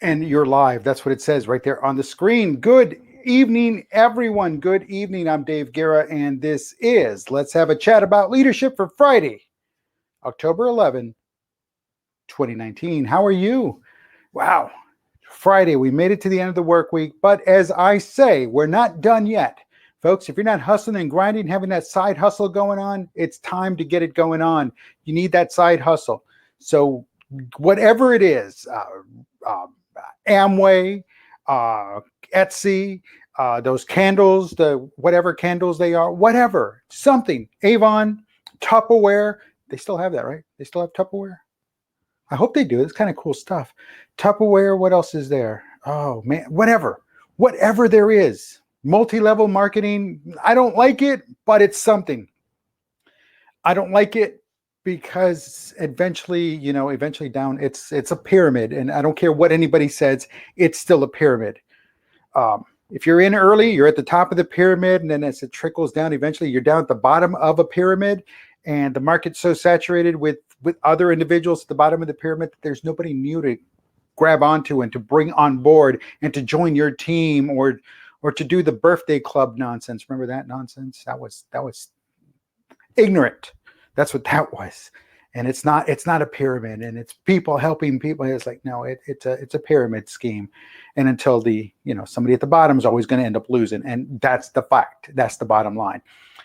And you're live. That's what it says right there on the screen. Good evening, everyone. Good evening. I'm Dave Guerra, and this is Let's Have a Chat About Leadership for Friday, October 11, 2019. How are you? Wow. Friday, we made it to the end of the work week. But as I say, we're not done yet. Folks, if you're not hustling and grinding, having that side hustle going on, it's time to get it going on. You need that side hustle. So whatever it is, Amway, Etsy, those candles, the whatever candles they are, whatever, something, Avon, Tupperware, they still have that, right? They still have Tupperware? I hope they do. It's kind of cool stuff. Tupperware, what else is there? Oh man, whatever there is. Multi-level marketing, I don't like it, but it's something. I don't like it because eventually down, it's a pyramid, and I don't care what anybody says, it's still a pyramid. If you're in early, you're at the top of the pyramid, and then as it trickles down, eventually you're down at the bottom of a pyramid, and the market's so saturated with other individuals at the bottom of the pyramid that there's nobody new to grab onto and to bring on board and to join your team or to do the birthday club nonsense. Remember that nonsense? That was ignorant. That's what that was. And it's not a pyramid, and it's people helping people. It's like, no, it's a pyramid scheme. And until somebody at the bottom is always going to end up losing. And that's the fact. That's the bottom line.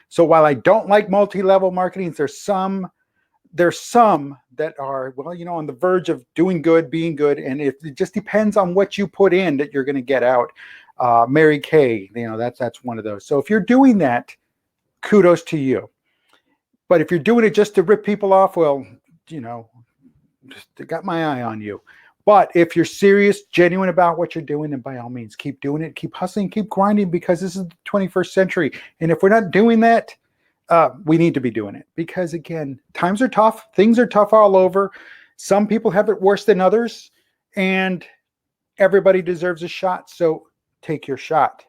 So while I don't like multi-level marketing, there's some that are, on the verge of doing good, being good. And it just depends on what you put in that you're going to get out. Mary Kay, that's one of those. So if you're doing that, kudos to you. But if you're doing it just to rip people off, just got my eye on you. But if you're serious, genuine about what you're doing, then by all means, keep doing it, keep hustling, keep grinding, because this is the 21st century. And if we're not doing that, we need to be doing it, because again, times are tough. Things are tough all over. Some people have it worse than others, and everybody deserves a shot. So take your shot.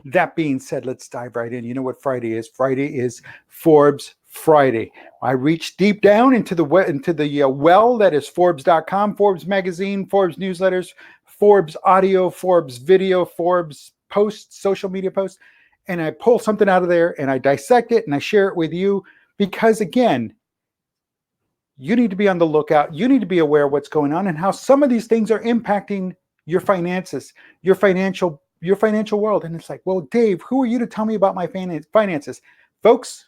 That being said, let's dive right in. You know what Friday is? Friday is Forbes Friday. I reached deep down into the well that is Forbes.com, Forbes magazine, Forbes newsletters, Forbes audio, Forbes video, Forbes posts, social media posts, and I pull something out of there and I dissect it and I share it with you, because again, you need to be on the lookout. You need to be aware of what's going on and how some of these things are impacting your finances, your financial world. And it's like, well, Dave, who are you to tell me about my finances? Folks,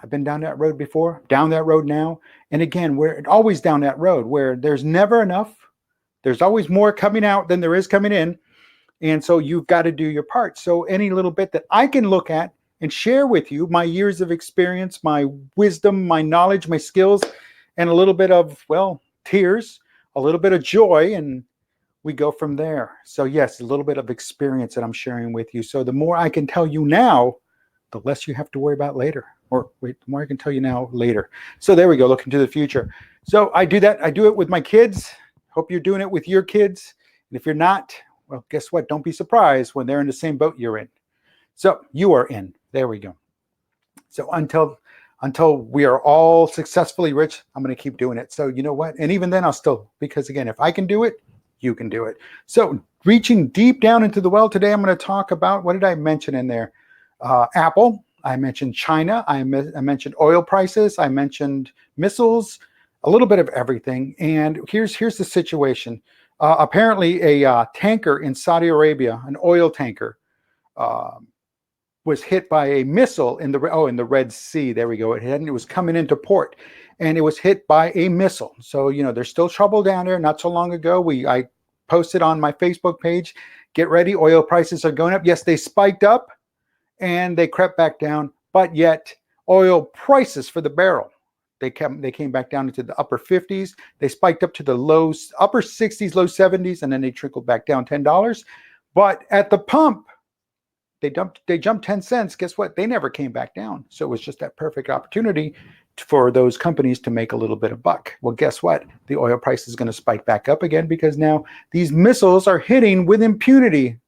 I've been down that road before, down that road now. And again, we're always down that road where there's never enough. There's always more coming out than there is coming in. And so you've got to do your part. So any little bit that I can look at and share with you, my years of experience, my wisdom, my knowledge, my skills, and a little bit of, tears, a little bit of joy, and we go from there. So yes, a little bit of experience that I'm sharing with you. So the more I can tell you now, the less you have to worry about later. Or wait, the more I can tell you now, later. So there we go, looking to the future. So I do that. I do it with my kids. Hope you're doing it with your kids. And if you're not, well, guess what? Don't be surprised when they're in the same boat you're in. So you are in. There we go. So until we are all successfully rich, I'm going to keep doing it. So you know what? And even then I'll still, because again, if I can do it, you can do it. So reaching deep down into the well today, I'm going to talk about, what did I mention in there? Apple. I mentioned China. I mentioned oil prices. I mentioned missiles, a little bit of everything. And here's the situation. Apparently a tanker in Saudi Arabia, an oil tanker, was hit by a missile in the Red Sea. There we go. It was coming into port, and it was hit by a missile. So there's still trouble down there. Not so long ago, I posted on my Facebook page, get ready, oil prices are going up. Yes, they spiked up and they crept back down, but yet oil prices for the barrel, they came back down into the upper 50s. They spiked up to the upper 60s, low 70s, and then they trickled back down $10. But at the pump, they jumped 10 cents. Guess what? They never came back down. So it was just that perfect opportunity for those companies to make a little bit of buck. Well, guess what? The oil price is going to spike back up again, because now these missiles are hitting with impunity.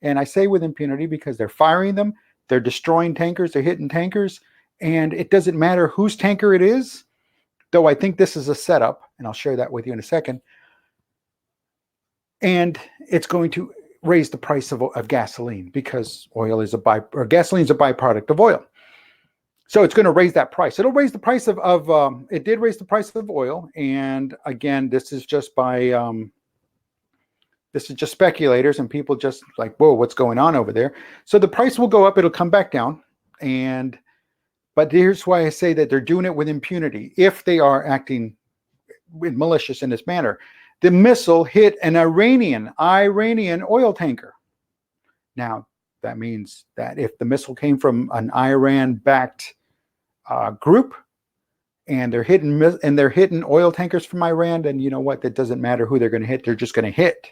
And I say with impunity because they're firing them, they're destroying tankers, they're hitting tankers, and it doesn't matter whose tanker it is though I think this is a setup, and I'll share that with you in a second. And it's going to raise the price of gasoline, because oil is gasoline is a byproduct of oil. So it's going to raise that price. It'll raise the price it did raise the price of oil. And again, this is just speculators and people just like, whoa, what's going on over there? So the price will go up. It'll come back down. But here's why I say that they're doing it with impunity. If they are acting malicious in this manner, the missile hit an Iranian oil tanker. Now, that means that if the missile came from an Iran-backed group, and they're hitting oil tankers from Iran, then you know what? That doesn't matter who they're going to hit. They're just going to hit.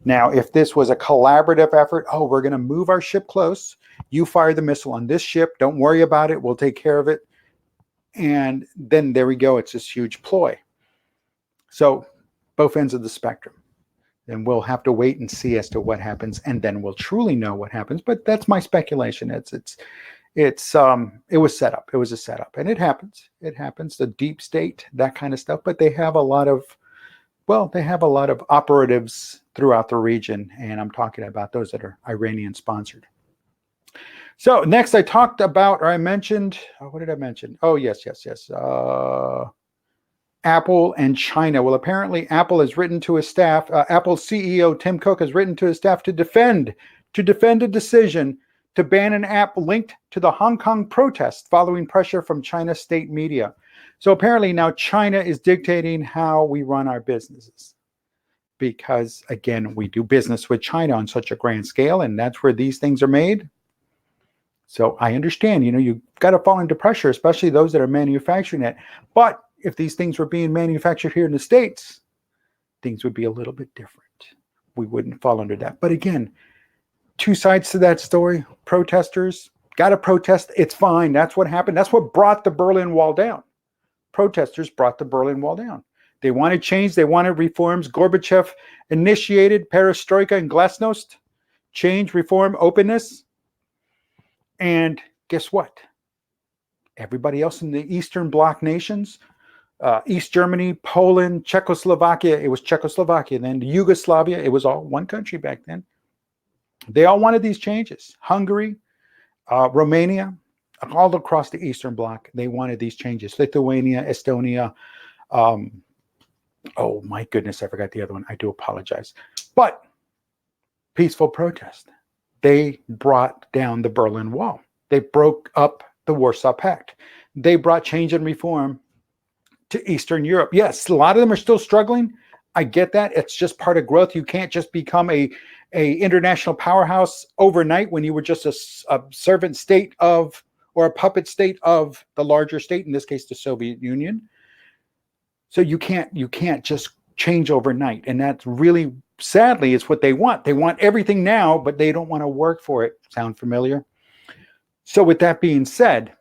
Now, if this was a collaborative effort, we're going to move our ship close. You fire the missile on this ship. Don't worry about it. We'll take care of it. And then there we go. It's this huge ploy. So both ends of the spectrum. And we'll have to wait and see as to what happens, and then we'll truly know what happens. But that's my speculation. It was set up. It was a setup, and it happens. It happens. The deep state, that kind of stuff. But they have a lot of operatives throughout the region, and I'm talking about those that are Iranian sponsored. So next, I mentioned. What did I mention? Oh, yes. Apple and China. Well, apparently Apple has written to his staff. Apple CEO Tim Cook has written to his staff to defend a decision to ban an app linked to the Hong Kong protests following pressure from China's state media. So apparently now China is dictating how we run our businesses, because again, we do business with China on such a grand scale, and that's where these things are made. So I understand, you've got to fall into pressure, especially those that are manufacturing it. But if these things were being manufactured here in the States, things would be a little bit different. We wouldn't fall under that. But again, two sides to that story. Protesters got to protest. It's fine. That's what happened. That's what brought the Berlin Wall down. Protesters brought the Berlin Wall down. They wanted change. They wanted reforms. Gorbachev initiated perestroika and glasnost, change, reform, openness. And guess what? Everybody else in the Eastern Bloc nations, East Germany, Poland, Czechoslovakia, it was Czechoslovakia then, Yugoslavia, it was all one country back then. They all wanted these changes. Hungary, Romania, all across the Eastern Bloc, they wanted these changes. Lithuania, Estonia. Oh my goodness, I forgot the other one. I do apologize. But peaceful protest. They brought down the Berlin Wall. They broke up the Warsaw Pact. They brought change and reform to Eastern Europe. Yes, a lot of them are still struggling. I get that. It's just part of growth. You can't just become a international powerhouse overnight when you were just a servant state of, or a puppet state of the larger state, in this case, the Soviet Union. So you can't just change overnight. And that's really, sadly, it's what they want. They want everything now, but they don't want to work for it. Sound familiar? So with that being said,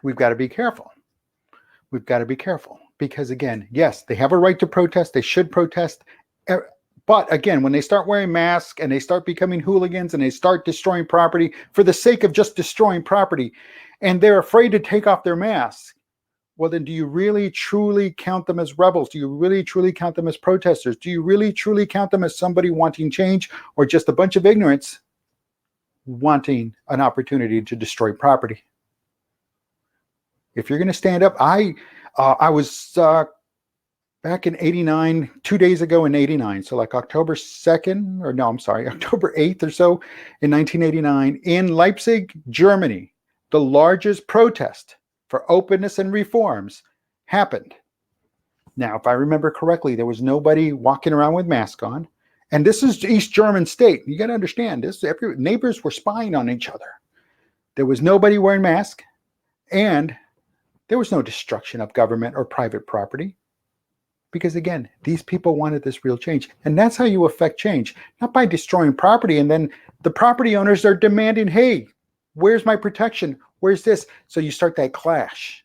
we've got to be careful. We've got to be careful because, again, yes, they have a right to protest. They should protest. But again, when they start wearing masks and they start becoming hooligans and they start destroying property for the sake of just destroying property, and they're afraid to take off their masks, well, then do you really truly count them as rebels? Do you really truly count them as protesters? Do you really truly count them as somebody wanting change, or just a bunch of ignorance wanting an opportunity to destroy property? If you're going to stand up, I was back in 89, 2 days ago in 89. So like October 2nd, or no, I'm sorry, October 8th or so in 1989 in Leipzig, Germany, the largest protest for openness and reforms happened. Now, if I remember correctly, there was nobody walking around with masks on. And this is East German state. You got to understand this. Neighbors were spying on each other. There was nobody wearing masks, and there was no destruction of government or private property. Because again, these people wanted this real change. And that's how you affect change, not by destroying property. And then the property owners are demanding, hey, where's my protection? Where's this? So you start that clash.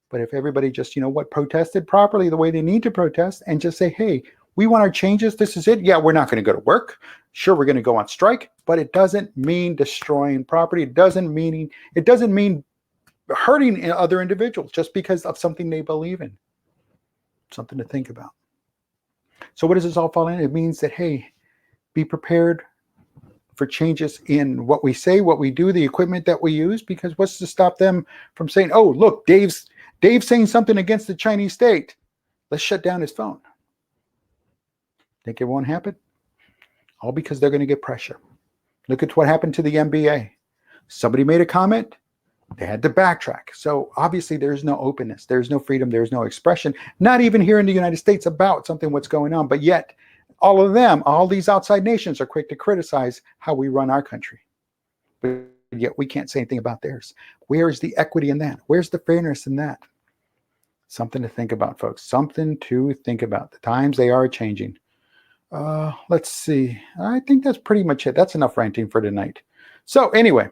But if everybody just, protested properly the way they need to protest and just say, hey, we want our changes. This is it. Yeah, we're not going to go to work. Sure, we're going to go on strike, but it doesn't mean destroying property. It doesn't mean hurting other individuals just because of something they believe in. Something to think about. So what does this all fall in? It means that, hey, be prepared for changes in what we say, what we do, the equipment that we use, because what's to stop them from saying, oh, look, Dave's saying something against the Chinese state. Let's shut down his phone. Think it won't happen? All because they're going to get pressure. Look at what happened to the NBA. Somebody made a comment. They had to backtrack. So obviously there's no openness. There's no freedom. There's no expression. Not even here in the United States about something what's going on. But yet all of them, all these outside nations are quick to criticize how we run our country. But yet we can't say anything about theirs. Where is the equity in that? Where's the fairness in that? Something to think about, folks. Something to think about. The times, they are changing. Let's see. I think that's pretty much it. That's enough ranting for tonight. So anyway, I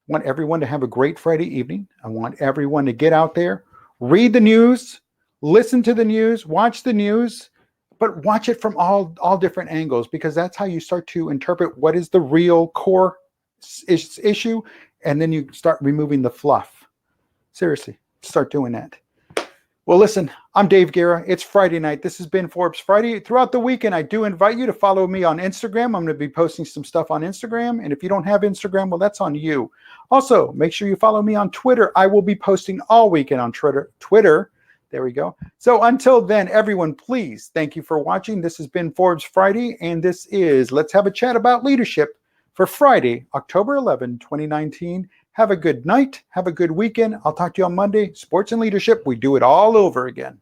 want everyone to have a great Friday evening. I want everyone to get out there, read the news, listen to the news, watch the news, but watch it from all different angles, because that's how you start to interpret what is the real core issue, and then you start removing the fluff. Seriously, start doing that. Well, listen, I'm Dave Guerra. It's Friday night. This has been Forbes Friday. Throughout the weekend, I do invite you to follow me on Instagram. I'm going to be posting some stuff on Instagram. And if you don't have Instagram, well, that's on you. Also, make sure you follow me on Twitter. I will be posting all weekend on Twitter. There we go. So until then, everyone, please, thank you for watching. This has been Forbes Friday, and this is Let's Have a Chat About Leadership for Friday, October 11, 2019. Have a good night. Have a good weekend. I'll talk to you on Monday. Sports and leadership, we do it all over again.